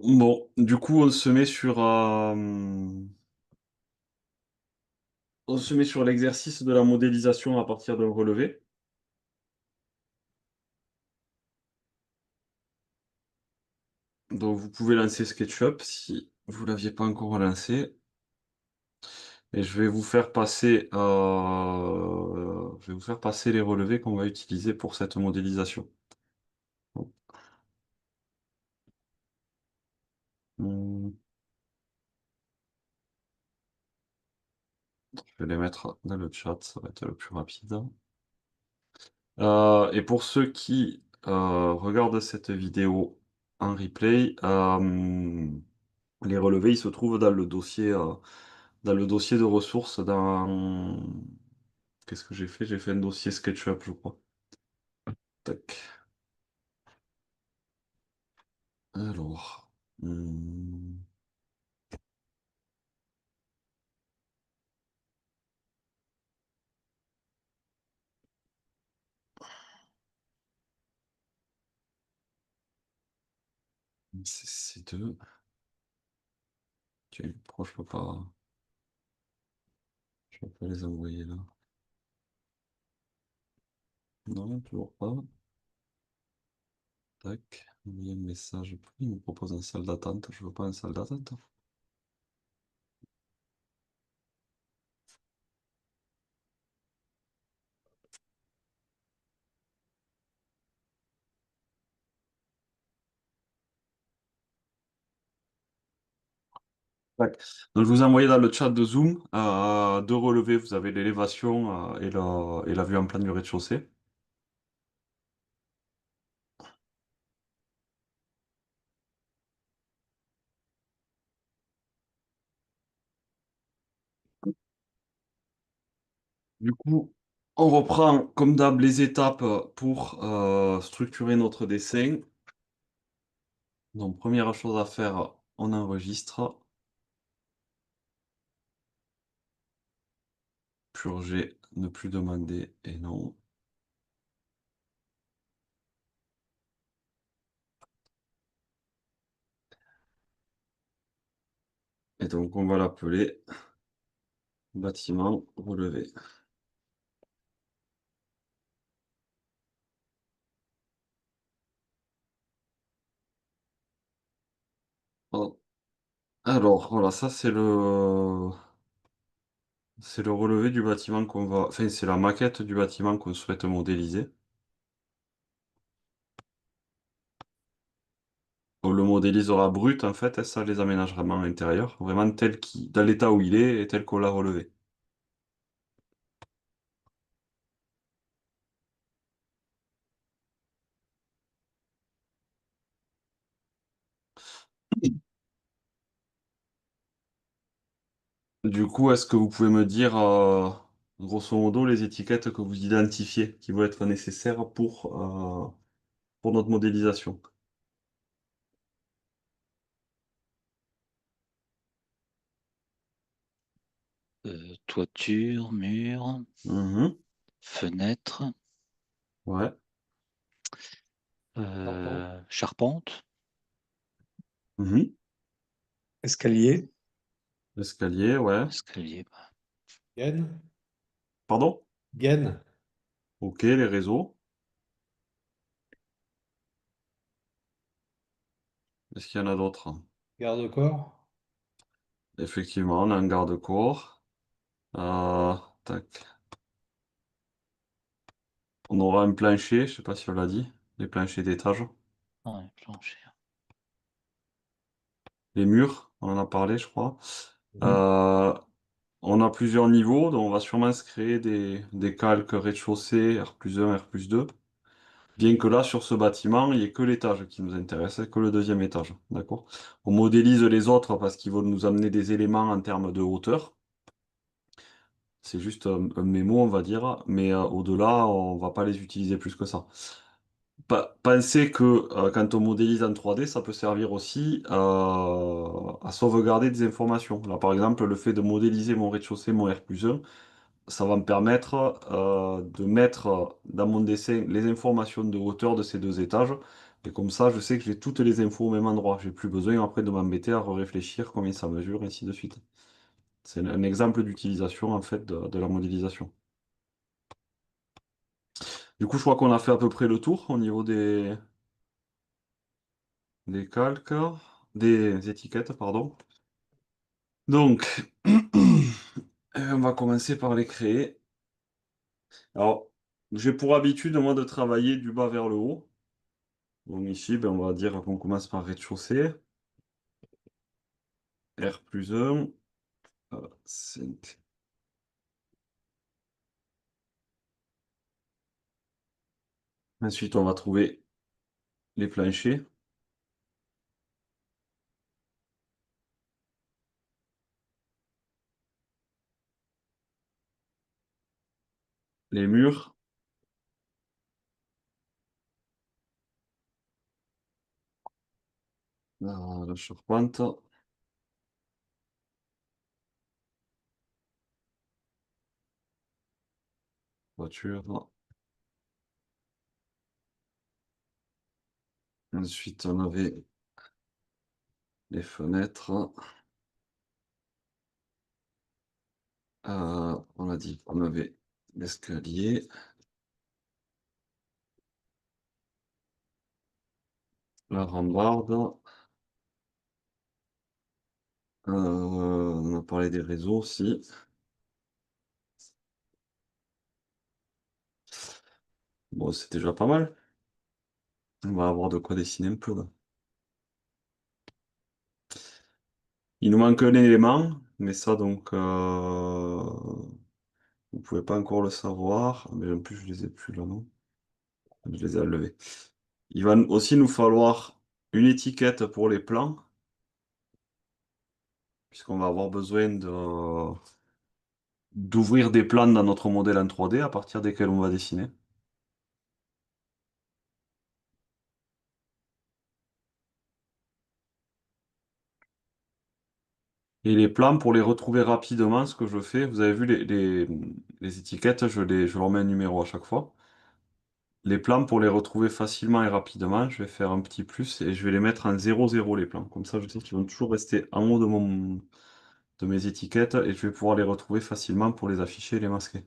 Bon, du coup, on se met sur l'exercice de la modélisation à partir d'un relevé. Donc, vous pouvez lancer SketchUp si vous l'aviez pas encore lancé. Et je vais vous faire passer les relevés qu'on va utiliser pour cette modélisation. Bon. Hum, je vais les mettre dans le chat, ça va être le plus rapide. Et pour ceux qui regardent cette vidéo en replay, les relevés, ils se trouvent dans le dossier de ressources Qu'est-ce que j'ai fait? J'ai fait un dossier SketchUp, je crois. Tac. Alors. hmm, c'est deux. Tiens, pourquoi je peux pas les envoyer là? Non, toujours pas. Tac. Envoyer un message. Pourquoi il me propose une salle d'attente? Je veux pas une salle d'attente. Tac. Donc, je vous ai envoyé dans le chat de Zoom deux relevés. Vous avez l'élévation et la vue en plan du rez-de-chaussée. Du coup, on reprend comme d'hab les étapes pour structurer notre dessin. Donc, première chose à faire, on enregistre, purger, ne plus demander et non. Et donc, on va l'appeler bâtiment relevé. Bon. Alors, voilà, ça c'est le relevé du bâtiment enfin, c'est la maquette du bâtiment qu'on souhaite modéliser. On le modélisera brut, en fait, et ça, les aménagements intérieurs, vraiment dans l'état où il est et tel qu'on l'a relevé. Du coup, est-ce que vous pouvez me dire, grosso modo, les étiquettes que vous identifiez qui vont être nécessaires pour notre modélisation? Toiture, mur, Mhm. fenêtre, Ouais. charpente, Mhm. Escalier, L'escalier, ouais. escalier. gaine, Pardon? gaine, Ok, les réseaux. Est-ce qu'il y en a d'autres? garde-corps, Effectivement, on a un garde-corps. Euh, tac. On aura un plancher, je sais pas si on l'a dit. Les planchers d'étage. Ouais, plancher. Les murs, on en a parlé, je crois. mhm, Euh, on a plusieurs niveaux, donc on va sûrement se créer des calques rez-de-chaussée, R+1, R+2. Bien que là, sur ce bâtiment, il n'y ait que l'étage qui nous intéresse, que le deuxième étage. D'accord? On modélise les autres parce qu'ils vont nous amener des éléments en termes de hauteur. C'est juste un mémo, on va dire, mais au-delà, on va pas les utiliser plus que ça. Pensez que quand on modélise en 3D, ça peut servir aussi à sauvegarder des informations. Là, par exemple, le fait de modéliser mon rez-de-chaussée, mon R+1, ça va me permettre de mettre dans mon dessin les informations de hauteur de ces deux étages Et comme ça, je sais que j'ai toutes les infos au même endroit. J'ai plus besoin après de m'embêter à réfléchir combien ça mesure, et ainsi de suite. C'est un exemple d'utilisation en fait de la modélisation. Du coup, je crois qu'on a fait à peu près le tour au niveau des calques, des étiquettes, pardon. Donc, on va commencer par les créer. Alors, j'ai pour habitude, moi, de travailler du bas vers le haut. Donc ici, ben, on va dire qu'on commence par rez-de-chaussée. R+1. 5. Ensuite, on va trouver les planchers, les murs, la charpente, voiture. Ensuite, on avait les fenêtres. On a dit qu'on avait l'escalier, la rambarde. On a parlé des réseaux aussi. Bon, c'est déjà pas mal. On va avoir de quoi dessiner un peu là. Il nous manque un élément, mais ça donc vous pouvez pas encore le savoir. Mais en plus je les ai plus là, non? Je les ai enlevés. Il va aussi nous falloir une étiquette pour les plans, puisqu'on va avoir besoin d'ouvrir des plans dans notre modèle en 3D à partir desquels on va dessiner. Et les plans, pour les retrouver rapidement, ce que je fais, vous avez vu les étiquettes, je leur mets un numéro à chaque fois. Les plans, pour les retrouver facilement et rapidement, je vais faire un petit plus et je vais les mettre en 0, 0 les plans. Comme ça, je sais qu'ils vont toujours rester en haut de mes étiquettes et je vais pouvoir les retrouver facilement pour les afficher et les masquer.